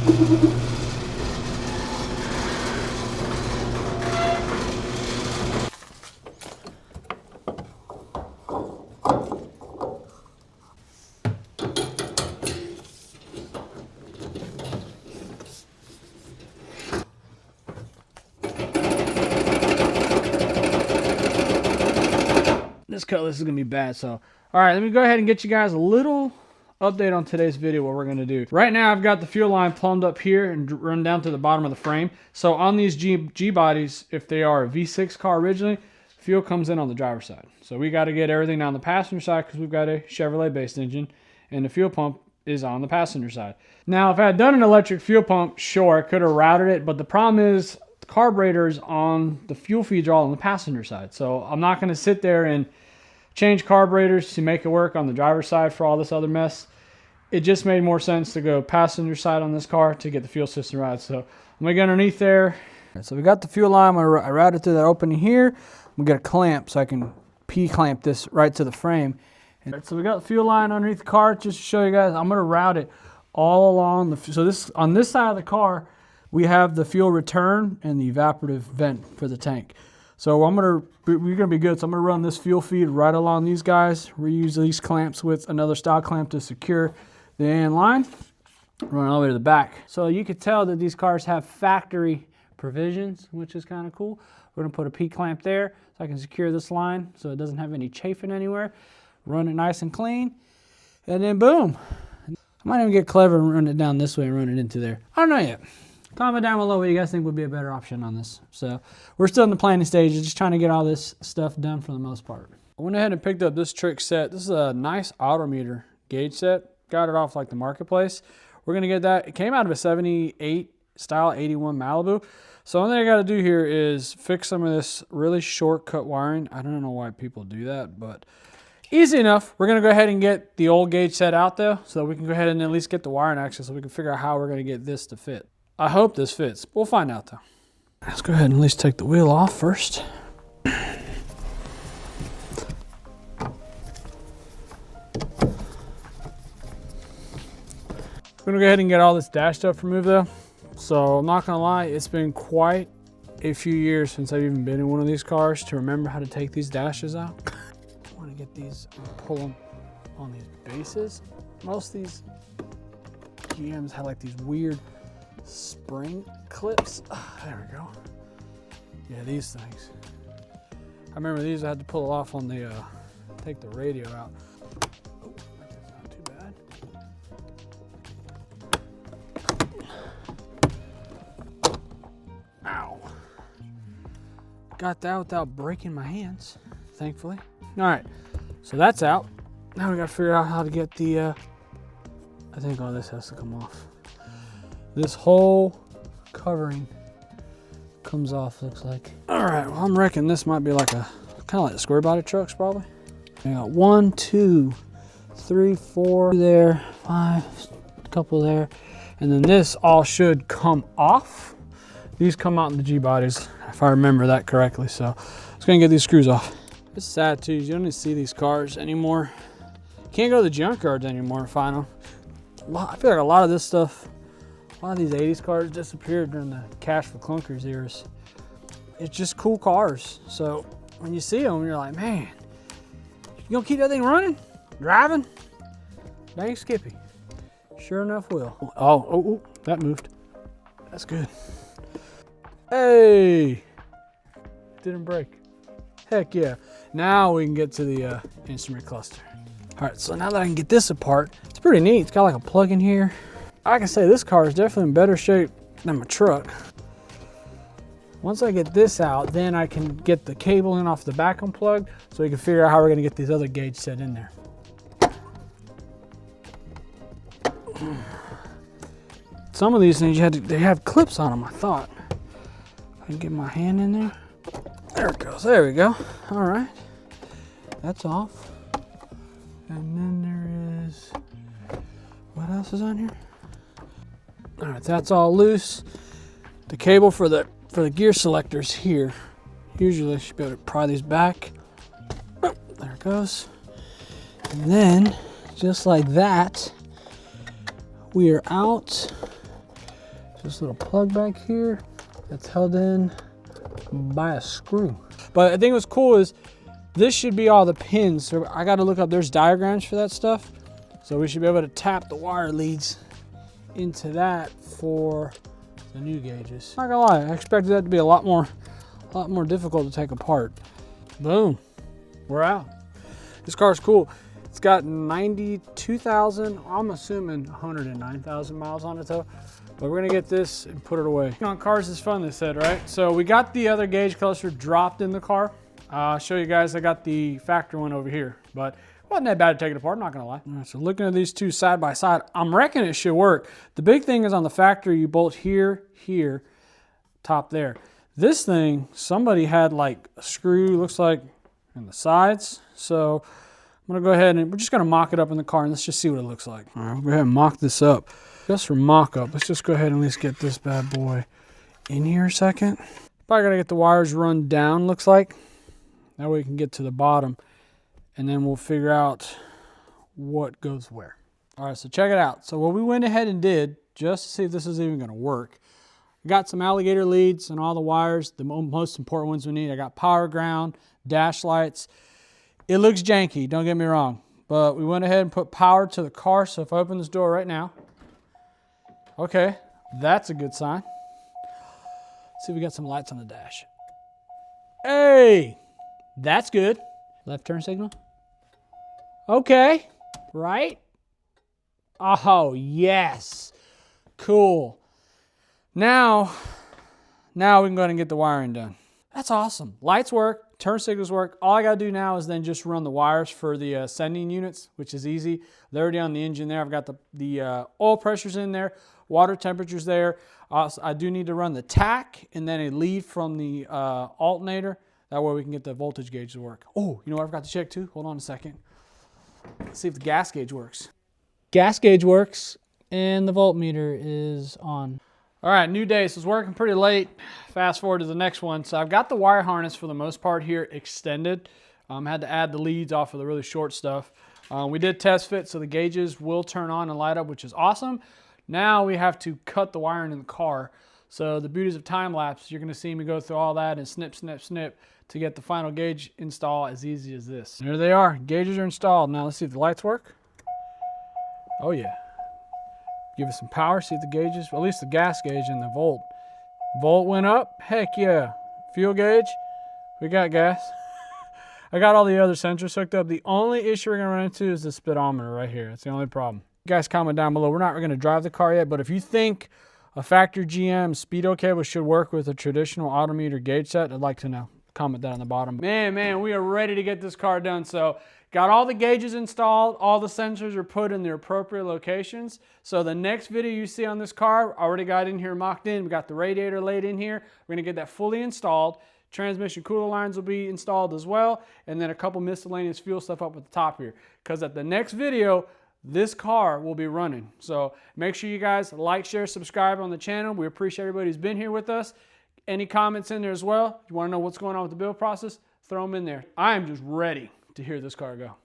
This Cutlass is gonna be bad. So, all right, let me go ahead and get you guys a little update on today's video. What we're gonna do right now, I've got the fuel line plumbed up here and run down to the bottom of the frame. So on these G bodies, if they are a V6 car originally, fuel comes in on the driver's side. So we got to get everything down the passenger side because we've got a Chevrolet based engine, and the fuel pump is on the passenger side. Now, if I had done an electric fuel pump, sure, I could have routed it, but the problem is the carburetors on the fuel feeds are all on the passenger side. So I'm not going to sit there and change carburetors to make it work on the driver's side for all this other mess. It just made more sense to go passenger side on this car to get the fuel system right. So I'm going to get underneath there. So we got the fuel line. I routed through that opening here. I'm going to get a clamp so I can P-clamp this right to the frame. And so we got the fuel line underneath the car. Just to show you guys, I'm going to route it all along. So this on this side of the car, we have the fuel return and the evaporative vent for the tank. So we're gonna be good. So I'm gonna run this fuel feed right along these guys. Reuse these clamps with another style clamp to secure the AN line. Run all the way to the back. So you could tell that these cars have factory provisions, which is kind of cool. We're gonna put a P-clamp there so I can secure this line so it doesn't have any chafing anywhere. Run it nice and clean, and then boom. I might even get clever and run it down this way and run it into there. I don't know yet. Comment down below what you guys think would be a better option on this. So we're still in the planning stage, just trying to get all this stuff done for the most part. I went ahead and picked up this trick set. This is a nice autometer gauge set. Got it off like the marketplace. We're gonna get that. It came out of a 78 style 81 Malibu. So one thing I gotta do here is fix some of this really short cut wiring. I don't know why people do that, but easy enough. We're gonna go ahead and get the old gauge set out though, so we can go ahead and at least get the wiring access so we can figure out how we're gonna get this to fit. I hope this fits. We'll find out though. Let's go ahead and at least take the wheel off first. We're gonna go ahead and get all this dash stuff removed though. So I'm not gonna lie, it's been quite a few years since I've even been in one of these cars to remember how to take these dashes out. I wanna get these and pull them on these bases. Most of these GMs have like these weird spring clips. There we go. Yeah, these things. I remember these I had to pull it off on the take the radio out. Oh, that's not too bad. Ow. Got that without breaking my hands, thankfully. All right, so that's out. Now we gotta figure out how to get the I think all this has to come off. This whole covering comes off, looks like. All right, well, I'm reckoning this might be like kind of like the square body trucks probably. I got 1, 2, 3, 4 there, 5, a couple there. And then this all should come off. These come out in the G bodies, if I remember that correctly. So I'm just gonna get these screws off. It's sad too, you don't even see these cars anymore. You can't go to the junkyards anymore and find them. I feel like a lot of this stuff, a lot of these 80s cars disappeared during the Cash for Clunkers eras. It's just cool cars. So when you see them, you're like, man, you gonna keep that thing running? Driving? Dang Skippy. Sure enough will. Oh, that moved. That's good. Hey, didn't break. Heck yeah. Now we can get to the instrument cluster. All right, so now that I can get this apart, it's pretty neat. It's got like a plug in here. I can say this car is definitely in better shape than my truck. Once I get this out, then I can get the cable in off the back unplugged so we can figure out how we're gonna get these other gauges set in there. Some of these things they have clips on them, I thought. I can get my hand in there. There it goes, there we go. All right, that's off. And then there is, what else is on here? All right, that's all loose. The cable for the gear selectors here. Usually I should be able to pry these back. Oh, there it goes. And then, just like that, we are out This little plug back here that's held in by a screw. But I think what's cool is this should be all the pins. So I got to look up, there's diagrams for that stuff. So we should be able to tap the wire leads into that for the new gauges. Not gonna lie, I expected that to be a lot more difficult to take apart. Boom, we're out. This car's cool. It's got 92,000, I'm assuming 109,000 miles on it though. But we're gonna get this and put it away. On cars is fun, they said, right? So we got the other gauge cluster dropped in the car. I'll show you guys, I got the factory one over here, but it wasn't that bad to take it apart, not gonna lie. All right, so looking at these two side by side, I'm reckoning it should work. The big thing is on the factory, you bolt here, here, top there. This thing, somebody had like a screw, looks like, in the sides. So I'm gonna go ahead and we're just gonna mock it up in the car and let's just see what it looks like. All right, we'll go ahead and mock this up. Just for mock up, let's just go ahead and at least get this bad boy in here a second. Probably gotta get the wires run down, looks like. That way we can get to the bottom and then we'll figure out what goes where. All right, so check it out. So what we went ahead and did, just to see if this is even gonna work, got some alligator leads and all the wires, the most important ones we need. I got power ground, dash lights. It looks janky, don't get me wrong, but we went ahead and put power to the car. So if I open this door right now, okay, that's a good sign. Let's see if we got some lights on the dash. Hey, that's good. Left turn signal. Okay, right? Oh, yes. Cool. Now we can go ahead and get the wiring done. That's awesome. Lights work, turn signals work. All I gotta do now is then just run the wires for the sending units, which is easy. They're already on the engine there. I've got the oil pressures in there, water temperatures there. I do need to run the tach and then a lead from the alternator. That way we can get the voltage gauge to work. Oh, you know what I forgot to check too? Hold on a second. Let's see if the gas gauge works. Gas gauge works and the voltmeter is on. All right, new day. So it's working pretty late. Fast forward to the next one. So I've got the wire harness for the most part here extended. Had to add the leads off of the really short stuff. We did test fit, so the gauges will turn on and light up, which is awesome. Now we have to cut the wiring in the car. So the beauties of time lapse, you're gonna see me go through all that and snip, snip, snip to get the final gauge install as easy as this. There they are, gauges are installed. Now let's see if the lights work. Oh yeah. Give it some power, see if the gauges, well, at least the gas gauge and the volt. Volt went up, heck yeah. Fuel gauge, we got gas. I got all the other sensors hooked up. The only issue we're gonna run into is the speedometer right here. That's the only problem. You guys comment down below. We're not gonna drive the car yet, but if you think a factory GM speedo cable should work with a traditional autometer gauge set, I'd like to know. Comment that on the bottom. Man, we are ready to get this car done. So got all the gauges installed, all the sensors are put in their appropriate locations. So the next video you see on this car, already got in here mocked in. We got the radiator laid in here. We're gonna get that fully installed. Transmission cooler lines will be installed as well. And then a couple miscellaneous fuel stuff up at the top here. Because at the next video, this car will be running. So make sure you guys like, share, subscribe on the channel. We appreciate everybody who's been here with us. Any comments in there as well? If you want to know what's going on with the build process, throw them in there. I am just ready to hear this car go.